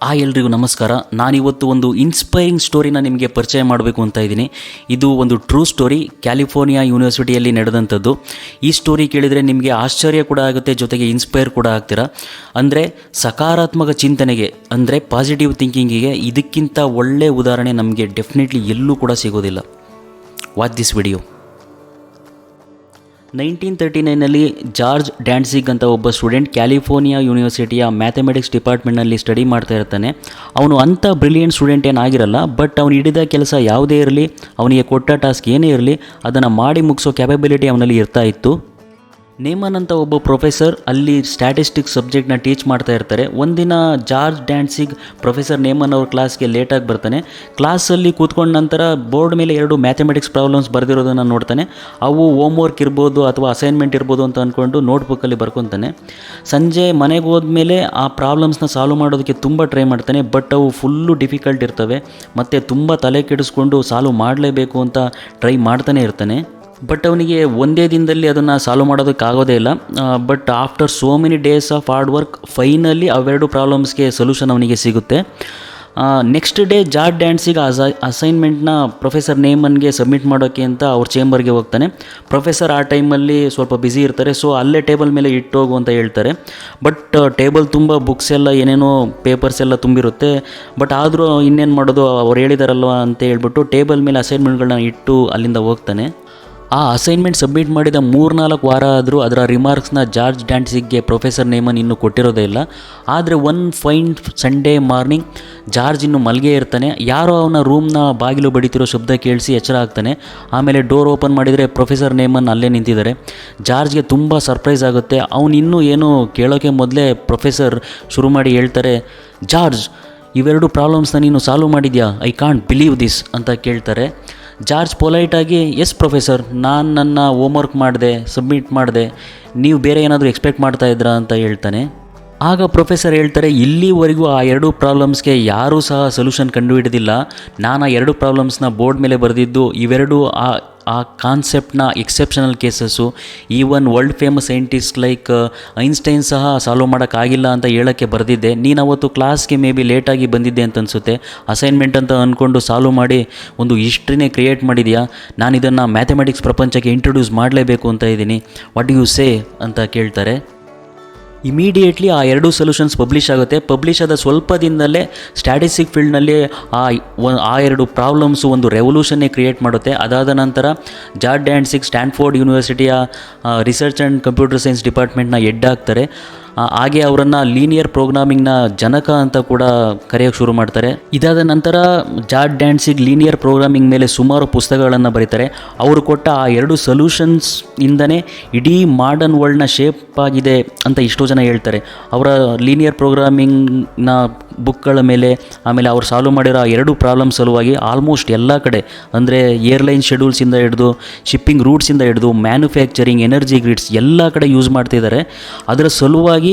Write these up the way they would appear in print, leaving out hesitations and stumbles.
ಎಲ್ರಿಗೂ ನಮಸ್ಕಾರ. ನಾನಿವತ್ತು ಒಂದು ಇನ್ಸ್ಪೈರಿಂಗ್ ಸ್ಟೋರಿನ ನಿಮಗೆ ಪರಿಚಯ ಮಾಡಬೇಕು ಅಂತ ಇದ್ದೀನಿ. ಇದು ಒಂದು ಟ್ರೂ ಸ್ಟೋರಿ, ಕ್ಯಾಲಿಫೋರ್ನಿಯಾ ಯೂನಿವರ್ಸಿಟಿಯಲ್ಲಿ ನಡೆದಂಥದ್ದು. ಈ ಸ್ಟೋರಿ ಕೇಳಿದರೆ ನಿಮಗೆ ಆಶ್ಚರ್ಯ ಕೂಡ ಆಗುತ್ತೆ, ಜೊತೆಗೆ ಇನ್ಸ್ಪೈರ್ ಕೂಡ ಆಗ್ತೀರಾ. ಅಂದರೆ ಸಕಾರಾತ್ಮಕ ಚಿಂತನೆಗೆ, ಅಂದರೆ ಪಾಸಿಟಿವ್ ಥಿಂಕಿಂಗಿಗೆ ಇದಕ್ಕಿಂತ ಒಳ್ಳೆಯ ಉದಾಹರಣೆ ನಮಗೆ ಡೆಫಿನೆಟ್ಲಿ ಎಲ್ಲೂ ಕೂಡ ಸಿಗೋದಿಲ್ಲ. Watch this video. 1939ನಲ್ಲಿ ಜಾರ್ಜ್ ಡ್ಯಾನ್ಸಿಗ್ ಅಂತ ಒಬ್ಬ ಸ್ಟೂಡೆಂಟ್ ಕ್ಯಾಲಿಫೋರ್ನಿಯಾ ಯೂನಿವರ್ಸಿಟಿಯ ಮ್ಯಾಥಮೆಟಿಕ್ಸ್ ಡಿಪಾರ್ಟ್ಮೆಂಟ್ನಲ್ಲಿ ಸ್ಟಡಿ ಮಾಡ್ತಾ ಇರ್ತಾನೆ. ಅವನು ಅಂಥ ಬ್ರಿಲಿಯಂಟ್ ಸ್ಟೂಡೆಂಟ್ ಏನಾಗಿರಲ್ಲ, ಬಟ್ ಅವನು ಹಿಡಿದ ಕೆಲಸ ಯಾವುದೇ ಇರಲಿ, ಅವನಿಗೆ ಕೊಟ್ಟ ಟಾಸ್ಕ್ ಏನೇ ಇರಲಿ, ಅದನ್ನು ಮಾಡಿ ಮುಗಿಸೋ ಕ್ಯಾಪಬಿಲಿಟಿ ಅವನಲ್ಲಿ ಇರ್ತಾ ಇತ್ತು. ನೇಮನ್ ಅಂತ ಒಬ್ಬ ಪ್ರೊಫೆಸರ್ ಅಲ್ಲಿ ಸ್ಟ್ಯಾಟಿಸ್ಟಿಕ್ಸ್ ಸಬ್ಜೆಕ್ಟ್ನ ಟೀಚ್ ಮಾಡ್ತಾ ಇರ್ತಾರೆ. ಒಂದಿನ ಜಾರ್ಜ್ ಡ್ಯಾನ್ಸಿಗ್ ಪ್ರೊಫೆಸರ್ ನೇಮನ್ ಅವ್ರ ಕ್ಲಾಸ್ಗೆ ಲೇಟಾಗಿ ಬರ್ತಾನೆ. ಕ್ಲಾಸಲ್ಲಿ ಕೂತ್ಕೊಂಡ ನಂತರ ಬೋರ್ಡ್ ಮೇಲೆ 2 ಮ್ಯಾಥಮೆಟಿಕ್ಸ್ ಪ್ರಾಬ್ಲಮ್ಸ್ ಬರೆದಿರೋದನ್ನು ನೋಡ್ತಾನೆ. ಅವು ಹೋಮ್ ವರ್ಕ್ ಇರ್ಬೋದು ಅಥವಾ ಅಸೈನ್ಮೆಂಟ್ ಇರ್ಬೋದು ಅಂತ ಅಂದ್ಕೊಂಡು ನೋಟ್ಬುಕ್ಕಲ್ಲಿ ಬರ್ಕೊತಾನೆ. ಸಂಜೆ ಮನೆಗೆ ಹೋದ್ಮೇಲೆ ಆ ಪ್ರಾಬ್ಲಮ್ಸ್ನ ಸಾಲ್ವ್ ಮಾಡೋದಕ್ಕೆ ತುಂಬ ಟ್ರೈ ಮಾಡ್ತಾನೆ, ಬಟ್ ಅವು ಫುಲ್ಲು ಡಿಫಿಕಲ್ಟ್ ಇರ್ತವೆ ಮತ್ತು ತುಂಬ ತಲೆ ಕೆಡಿಸ್ಕೊಂಡು ಸಾಲ್ವ್ ಮಾಡಲೇಬೇಕು ಅಂತ ಟ್ರೈ ಮಾಡ್ತಾನೆ ಇರ್ತಾನೆ. ಬಟ್ ಅವನಿಗೆ ಒಂದೇ ದಿನದಲ್ಲಿ ಅದನ್ನು ಸಾಲ್ವ್ ಮಾಡೋದಕ್ಕಾಗೋದೇ ಇಲ್ಲ. But after so many days of hard work finally ಅವೆರಡು ಪ್ರಾಬ್ಲಮ್ಸ್ಗೆ ಸೊಲ್ಯೂಷನ್ ಅವನಿಗೆ ಸಿಗುತ್ತೆ. ನೆಕ್ಸ್ಟ್ ಡೇ ಜಾರ್ಜ್ ಡ್ಯಾನ್ಸಿಗೆ ಅಸೈನ್ಮೆಂಟ್ನ ಪ್ರೊಫೆಸರ್ ನೇಮನ್ಗೆ ಸಬ್ಮಿಟ್ ಮಾಡೋಕ್ಕೆ ಅಂತ ಅವ್ರ ಚೇಂಬರ್ಗೆ ಹೋಗ್ತಾನೆ. ಪ್ರೊಫೆಸರ್ ಆ ಟೈಮಲ್ಲಿ ಸ್ವಲ್ಪ ಬ್ಯುಸಿ ಇರ್ತಾರೆ, ಸೊ ಅಲ್ಲೇ ಟೇಬಲ್ ಮೇಲೆ ಇಟ್ಟೋಗು ಅಂತ ಹೇಳ್ತಾರೆ. ಬಟ್ ಟೇಬಲ್ ತುಂಬ ಬುಕ್ಸ್ ಎಲ್ಲ ಏನೇನೋ ಪೇಪರ್ಸ್ ಎಲ್ಲ ತುಂಬಿರುತ್ತೆ. ಬಟ್ ಆದರೂ ಇನ್ನೇನು ಮಾಡೋದು, ಅವ್ರು ಹೇಳಿದಾರಲ್ವ ಅಂತ ಹೇಳ್ಬಿಟ್ಟು ಟೇಬಲ್ ಮೇಲೆ ಅಸೈನ್ಮೆಂಟ್ಗಳನ್ನ ಇಟ್ಟು ಅಲ್ಲಿಂದ ಹೋಗ್ತಾನೆ. ಆ ಅಸೈನ್ಮೆಂಟ್ ಸಬ್ಮಿಟ್ ಮಾಡಿದ 3-4 ವಾರ ಆದರೂ ಅದರ ರಿಮಾರ್ಕ್ಸ್ನ ಜಾರ್ಜ್ ಡ್ಯಾನ್ಸಿಗ್ಗೆ ಪ್ರೊಫೆಸರ್ ನೇಮನ್ ಇನ್ನೂ ಕೊಟ್ಟಿರೋದೇ ಇಲ್ಲ. ಆದರೆ one fine Sunday morning George ಇನ್ನೂ ಮಲ್ಗೆ ಇರ್ತಾನೆ. ಯಾರೋ ಅವನ ರೂಮ್ನ ಬಾಗಿಲು ಬಡಿತಿರೋ ಶಬ್ದ ಕೇಳಿಸಿ ಎಚ್ಚರ ಆಗ್ತಾನೆ. ಆಮೇಲೆ ಡೋರ್ ಓಪನ್ ಮಾಡಿದರೆ ಪ್ರೊಫೆಸರ್ ನೇಮನ್ ಅಲ್ಲೇ ನಿಂತಿದ್ದಾರೆ. ಜಾರ್ಜ್ಗೆ ತುಂಬ ಸರ್ಪ್ರೈಸ್ ಆಗುತ್ತೆ. ಅವನು ಇನ್ನೂ ಏನು ಕೇಳೋಕ್ಕೆ ಮೊದಲೇ ಪ್ರೊಫೆಸರ್ ಶುರು ಮಾಡಿ ಹೇಳ್ತಾರೆ, ಜಾರ್ಜ್, ಇವೆರಡು ಪ್ರಾಬ್ಲಮ್ಸ್ನ ನೀನು ಸಾಲ್ವ್ ಮಾಡಿದ್ಯಾ? ಐ ಕಾಂಟ್ ಬಿಲೀವ್ ದಿಸ್ ಅಂತ ಕೇಳ್ತಾರೆ. ಜಾರ್ಜ್ ಪೊಲೈಟಾಗಿ, ಎಸ್ ಪ್ರೊಫೆಸರ್, ನಾನು ನನ್ನ ಹೋಮ್ವರ್ಕ್ ಮಾಡಿದೆ, ಸಬ್ಮಿಟ್ ಮಾಡಿದೆ, ನೀವು ಬೇರೆ ಏನಾದರೂ ಎಕ್ಸ್ಪೆಕ್ಟ್ ಮಾಡ್ತಾಯಿದ್ರಾ ಅಂತ ಹೇಳ್ತಾನೆ. ಆಗ ಪ್ರೊಫೆಸರ್ ಹೇಳ್ತಾರೆ, ಇಲ್ಲಿವರೆಗೂ ಆ 2 ಪ್ರಾಬ್ಲಮ್ಸ್ಗೆ ಯಾರೂ ಸಹ ಸೊಲ್ಯೂಷನ್ ಕಂಡುಹಿಡಿದಿಲ್ಲ. ನಾನು ಆ 2 ಪ್ರಾಬ್ಲಮ್ಸ್ನ ಬೋರ್ಡ್ ಮೇಲೆ ಬರೆದಿದ್ದು. ಇವೆರಡು ಆ ಕಾನ್ಸೆಪ್ಟ್ನ exceptional cases. Even world famous scientist like Einstein ಸಹ ಸಾಲ್ವ್ ಮಾಡೋಕ್ಕಾಗಿಲ್ಲ ಅಂತ ಹೇಳೋಕ್ಕೆ ಬರೆದಿದ್ದೆ. ನೀನು ಅವತ್ತು ಕ್ಲಾಸ್ಗೆ ಮೇ ಬಿ ಲೇಟಾಗಿ ಬಂದಿದ್ದೆ ಅಂತ ಅನಿಸುತ್ತೆ. ಅಸೈನ್ಮೆಂಟ್ ಅಂತ ಅಂದ್ಕೊಂಡು ಸಾಲ್ವ್ ಮಾಡಿ ಒಂದು ಹಿಸ್ಟ್ರಿನೇ ಕ್ರಿಯೇಟ್ ಮಾಡಿದೆಯಾ. ನಾನು ಇದನ್ನು ಮ್ಯಾಥಮೆಟಿಕ್ಸ್ ಪ್ರಪಂಚಕ್ಕೆ ಇಂಟ್ರೊಡ್ಯೂಸ್ ಮಾಡಲೇಬೇಕು ಅಂತ ಇದ್ದೀನಿ. ವಾಟ್ ಯು ಸೇ ಅಂತ ಕೇಳ್ತಾರೆ. ಇಮಿಡಿಯೇಟ್ಲಿ ಆ 2 ಸೊಲ್ಯೂಷನ್ಸ್ ಪಬ್ಲಿಷ್ ಆಗುತ್ತೆ. ಪಬ್ಲಿಷ್ ಆದ ಸ್ವಲ್ಪ ದಿನದಲ್ಲೇ ಸ್ಟ್ಯಾಟಿಸ್ಟಿಕ್ ಫೀಲ್ಡ್ನಲ್ಲಿ ಆ 2 ಪ್ರಾಬ್ಲಮ್ಸು ಒಂದು ರೆವಲ್ಯೂಷನ್ನೇ ಕ್ರಿಯೇಟ್ ಮಾಡುತ್ತೆ. ಅದಾದ ನಂತರ ಜಾರ್ಜ್ ಡ್ಯಾನ್ಸಿಗ್ ಸ್ಟ್ಯಾನ್ಫೋರ್ಡ್ ಯೂನಿವರ್ಸಿಟಿಯ ರಿಸರ್ಚ್ ಆ್ಯಂಡ್ ಕಂಪ್ಯೂಟರ್ ಸೈನ್ಸ್ ಡಿಪಾರ್ಟ್ಮೆಂಟ್ನ ಹೆಡ್ ಆಗ್ತಾರೆ. ಹಾಗೆ ಅವರನ್ನು ಲೀನಿಯರ್ ಪ್ರೋಗ್ರಾಮಿಂಗ್ನ ಜನಕ ಅಂತ ಕೂಡ ಕರೆಯೋಕ್ಕೆ ಶುರು ಮಾಡ್ತಾರೆ. ಇದಾದ ನಂತರ ಜಾರ್ಜ್ ಡ್ಯಾನ್ಸಿಗ್ ಲೀನಿಯರ್ ಪ್ರೋಗ್ರಾಮಿಂಗ್ ಮೇಲೆ ಸುಮಾರು ಪುಸ್ತಕಗಳನ್ನು ಬರೀತಾರೆ. ಅವರು ಕೊಟ್ಟ ಆ 2 ಸೊಲ್ಯೂಷನ್ಸ್ ಇಂದನೇ ಇಡೀ ಮಾಡರ್ನ್ ವರ್ಲ್ಡ್ನ ಶೇಪ್ ಆಗಿದೆ ಅಂತ ಎಷ್ಟೋ ಜನ ಹೇಳ್ತಾರೆ. ಅವರ ಲೀನಿಯರ್ ಪ್ರೋಗ್ರಾಮಿಂಗ್ನ ಬುಕ್ಗಳ ಮೇಲೆ, ಆಮೇಲೆ ಅವ್ರು ಸಾಲ್ವ್ ಮಾಡಿರೋ ಆ 2 ಪ್ರಾಬ್ಲಮ್ ಸಲುವಾಗಿ ಆಲ್ಮೋಸ್ಟ್ ಎಲ್ಲ ಕಡೆ, ಅಂದರೆ ಏರ್ಲೈನ್ ಶೆಡ್ಯೂಲ್ಸಿಂದ ಹಿಡಿದು ಶಿಪ್ಪಿಂಗ್ ರೂಟ್ಸಿಂದ ಹಿಡಿದು ಮ್ಯಾನುಫ್ಯಾಕ್ಚರಿಂಗ್, ಎನರ್ಜಿ ಗ್ರಿಡ್ಸ್ ಎಲ್ಲ ಕಡೆ ಯೂಸ್ ಮಾಡ್ತಿದ್ದಾರೆ. ಅದರ ಸಲುವಾಗಿ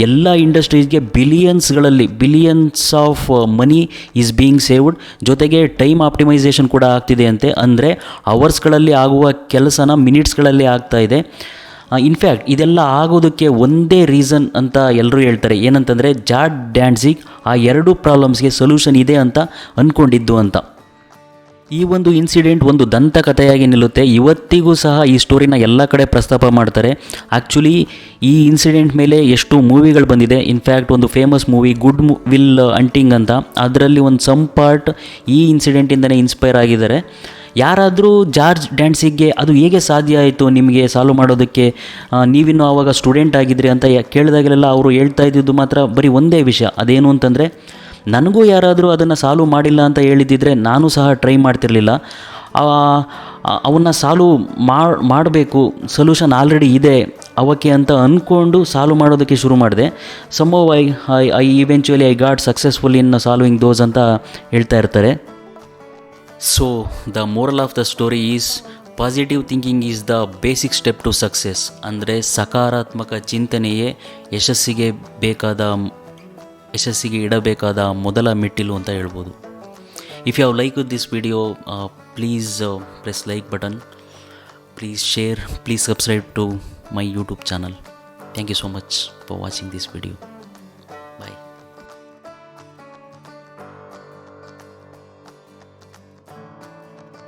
ಎಲ್ಲ ಇಂಡಸ್ಟ್ರೀಸ್ಗೆ billions of money is being saved. ಜೊತೆಗೆ ಟೈಮ್ ಆಪ್ಟಿಮೈಸೇಷನ್ ಕೂಡ ಆಗ್ತಿದೆ ಅಂತೆ. ಅಂದರೆ ಅವರ್ಸ್ಗಳಲ್ಲಿ ಆಗುವ ಕೆಲಸನ ಮಿನಿಟ್ಸ್ಗಳಲ್ಲಿ ಆಗ್ತಾ ಇದೆ. ಇನ್ಫ್ಯಾಕ್ಟ್ ಇದೆಲ್ಲ ಆಗೋದಕ್ಕೆ ಒಂದೇ ರೀಸನ್ ಅಂತ ಎಲ್ಲರೂ ಹೇಳ್ತಾರೆ. ಏನಂತಂದರೆ ಜಾರ್ಜ್ ಡ್ಯಾನ್ಸಿಗ್ ಆ 2 ಪ್ರಾಬ್ಲಮ್ಸ್ಗೆ ಸೊಲ್ಯೂಷನ್ ಇದೆ ಅಂತ ಅಂದ್ಕೊಂಡಿದ್ದು ಅಂತ. ಈ ಒಂದು ಇನ್ಸಿಡೆಂಟ್ ಒಂದು ದಂತಕಥೆಯಾಗಿ ನಿಲ್ಲುತ್ತೆ. ಇವತ್ತಿಗೂ ಸಹ ಈ ಸ್ಟೋರಿನ ಎಲ್ಲ ಕಡೆ ಪ್ರಸ್ತಾಪ ಮಾಡ್ತಾರೆ. ಆ್ಯಕ್ಚುಲಿ ಈ ಇನ್ಸಿಡೆಂಟ್ ಮೇಲೆ ಎಷ್ಟು ಮೂವಿಗಳು ಬಂದಿದೆ. ಇನ್ಫ್ಯಾಕ್ಟ್ ಒಂದು famous movie good will hunting ಅಂತ, ಅದರಲ್ಲಿ ಒಂದು ಸಮ್ ಪಾರ್ಟ್ ಈ ಇನ್ಸಿಡೆಂಟಿಂದನೇ ಇನ್ಸ್ಪೈರ್ ಆಗಿದ್ದಾರೆ. ಯಾರಾದರೂ ಜಾರ್ಜ್ ಡ್ಯಾನ್ಸಿಗ್ಗೆ ಅದು ಹೇಗೆ ಸಾಧ್ಯ ಆಯಿತು ನಿಮಗೆ ಸಾಲ್ವ್ ಮಾಡೋದಕ್ಕೆ, ನೀವಿನ್ನೂ ಆವಾಗ ಸ್ಟೂಡೆಂಟ್ ಆಗಿದ್ರಿ ಅಂತ ಕೇಳಿದಾಗಲೆಲ್ಲ ಅವರು ಹೇಳ್ತಾ ಇದ್ದಿದ್ದು ಮಾತ್ರ ಬರೀ ಒಂದೇ ವಿಷಯ. ಅದೇನು ಅಂತಂದರೆ, ನನಗೂ ಯಾರಾದರೂ ಅದನ್ನು ಸಾಲ್ವ್ ಮಾಡಿಲ್ಲ ಅಂತ ಹೇಳಿದ್ದಿದ್ರೆ ನಾನು ಸಹ ಟ್ರೈ ಮಾಡ್ತಿರಲಿಲ್ಲ. ಅವನ್ನ ಸಾಲ್ವ್ ಮಾಡಬೇಕು, ಸೊಲ್ಯೂಷನ್ ಆಲ್ರೆಡಿ ಇದೆ ಅವಕ್ಕೆ ಅಂತ ಅಂದ್ಕೊಂಡು ಸಾಲ್ವ್ ಮಾಡೋದಕ್ಕೆ ಶುರು ಮಾಡಿದೆ. Somehow I eventually I got successful in solving those ಅಂತ ಹೇಳ್ತಾ ಇರ್ತಾರೆ. So the moral of the story is positive thinking is the basic step to success. ಅಂದರೆ ಸಕಾರಾತ್ಮಕ ಚಿಂತನೆಯೇ ಯಶಸ್ಸಿಗೆ ಇಡಬೇಕಾದ ಮೊದಲ ಮೆಟ್ಟಿಲು ಅಂತ ಹೇಳ್ಬೋದು. If you have like this video, please press like button, please share, please subscribe to my YouTube channel. Thank you so much for watching this video.